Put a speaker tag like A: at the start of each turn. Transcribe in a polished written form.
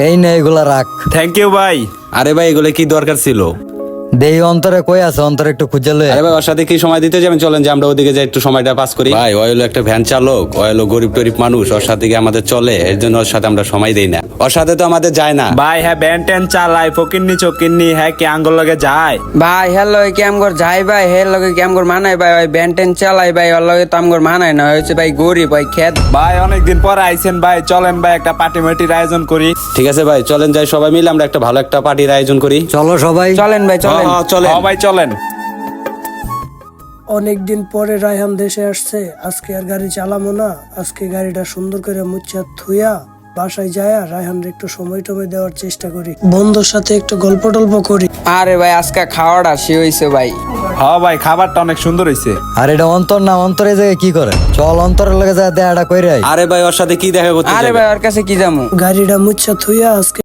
A: এই নে এগুলা রাখ।
B: থ্যাংক ইউ ভাই।
C: আরে ভাই এগুলো কি দরকার ছিল?
A: দেহি অন্তরে কই আছে, অন্তরে একটু খুঁজে লই।
C: আরে ভাই ওর সাথে কি সময় দিতে যাবেন, চলেন যে আমরা ওদিকে যাই একটু সময়টা পাস করি। ভাই ওই হলো একটা ভ্যান চালক, ওই হলো গরিব টরিব মানুষ, ওর সাথে কি আমাদের চলে, এর জন্য ওর সাথে আমরা সময় দেই না, ওর সাথে তো আমাদের যায় না।
B: ভাই হ্যাঁ ব্যান ট্যান চালাই ফকিন্নি চকিন্নি হ্যাঁ কি আঙ্গুল লগে যায়।
D: ভাই হ্যালো কেম কর যাই ভাই হে লগে কেম কর মানাই ভাই ওই ব্যান্টেন চালাই ভাই ওর লগে তো আমগর মানাই না হয়েছে ভাই গরিব ভাই খেত।
B: ভাই অনেকদিন পর আইছেন ভাই, চলেন ভাই একটা পার্টি মার্টির আয়োজন করি।
C: ঠিক আছে ভাই চলেন যাই সবাই মিলে আমরা একটা ভালো একটা পার্টির আয়োজন করি।
A: চলো সবাই।
D: চলেন ভাই চলেন।
C: হ্যাঁ, চলেন।
B: হ্যাঁ ভাই চলেন।
E: অনেকদিন পরে রায়হান দেশে আসছে, আজকে আর গাড়ি চালামো না। আজকে গাড়িটা সুন্দর করে মুচ্ছা থুইয়া বাসায় যায়া রায়হান একটু সময় টময় দেওয়ার চেষ্টা করি, বন্ধুর সাথে একটু গল্প টল্প করি।
D: আরে ভাই আজকে খাওয়াটা সে হইছে ভাই।
B: হ্যাঁ ভাই খাবারটা অনেক সুন্দর হইছে।
A: আর এটা অন্তর না, অন্তরে জায়গায় কি করে? চল অন্তরের লগে যা দেয়াটা কইরাই।
C: আরে ভাই ওর সাথে কি দেখা করতে
D: আরে
C: যাবে?
D: ভাই ওর কাছে কি যামু?
E: গাড়িটা মুচ্ছা থুইয়া আজকে